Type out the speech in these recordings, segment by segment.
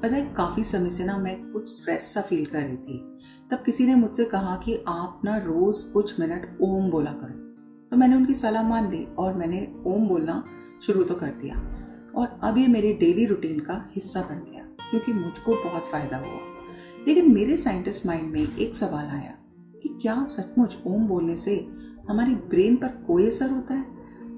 पता है काफ़ी समय से ना मैं कुछ स्ट्रेस सा फील कर रही थी। तब किसी ने मुझसे कहा कि आप ना रोज़ कुछ मिनट ओम बोला करो। तो मैंने उनकी सलाह मान ली और मैंने ओम बोलना शुरू तो कर दिया। और अब ये मेरी डेली रूटीन का हिस्सा बन गया क्योंकि मुझको बहुत फ़ायदा हुआ। लेकिन मेरे साइंटिस्ट माइंड में एक सवाल आया कि क्या सचमुच ओम बोलने से हमारी ब्रेन पर कोई असर होता है?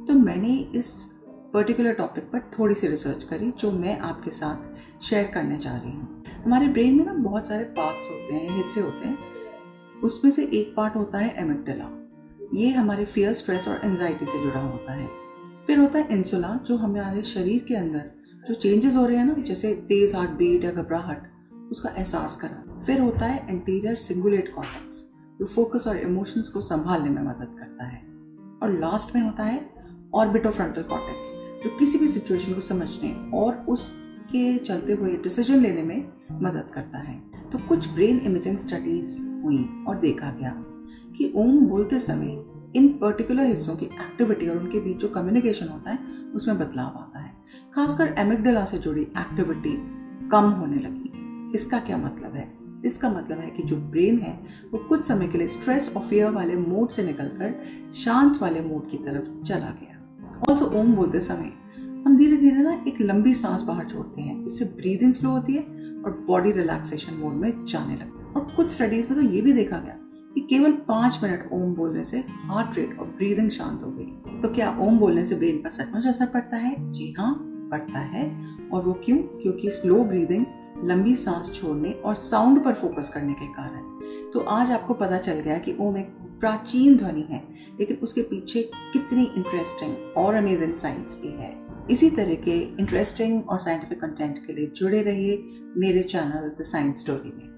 तो मैंने इस पर्टिकुलर टॉपिक पर थोड़ी सी रिसर्च करी जो मैं आपके साथ शेयर करने जा रही हूँ। हमारे ब्रेन में ना बहुत सारे पार्ट्स होते हैं, हिस्से होते हैं। उसमें से एक पार्ट होता है एमिग्डाला। ये हमारे फियर, स्ट्रेस और एंजाइटी से जुड़ा होता है। फिर होता है इंसुला जो हमारे शरीर के अंदर जो चेंजेस हो रहे हैं ना, जैसे तेज हार्ट बीट या घबराहट, उसका एहसास करा। फिर होता है एंटीरियर सिंगुलेट कॉर्टेक्स जो फोकस और इमोशंस को संभालने में मदद करता है। और लास्ट में होता है ऑर्बिटोफ्रंटल कॉर्टेक्स जो किसी भी सिचुएशन को समझने और उसके चलते हुए डिसीजन लेने में मदद करता है। तो कुछ ब्रेन इमेजिंग स्टडीज हुई और देखा गया कि ओम बोलते समय इन पर्टिकुलर हिस्सों की एक्टिविटी और उनके बीच जो कम्युनिकेशन होता है उसमें बदलाव आता है। खासकर एमिग्डाला से जुड़ी एक्टिविटी कम होने लगी। इसका क्या मतलब है? इसका मतलब है कि जो ब्रेन है वो कुछ समय के लिए स्ट्रेस और फियर वाले मोड से निकलकर शांत वाले मोड की तरफ चला गया। ऑल्सो ओम बोलते समय हम धीरे धीरे ना एक लंबी सांस बाहर छोड़ते हैं। इससे ब्रीदिंग स्लो होती है और बॉडी रिलैक्सेशन मोड में जाने लगती है। और कुछ स्टडीज में तो ये भी देखा गया कि केवल 5 मिनट ओम बोलने से हार्ट रेट और ब्रीदिंग शांत हो गई। तो क्या ओम बोलने से ब्रेन पर सचमुच असर पड़ता है? जी हाँ, पड़ता है। और वो क्यों? क्योंकि स्लो ब्रीदिंग, लंबी सांस छोड़ने और साउंड पर फोकस करने के कारण। तो आज आपको पता चल गया कि ओम एक प्राचीन ध्वनि है, लेकिन उसके पीछे कितनी इंटरेस्टिंग और अमेजिंग साइंस भी है। इसी तरह के इंटरेस्टिंग और साइंटिफिक कंटेंट के लिए जुड़े रहिए मेरे चैनल द साइंस स्टोरी में।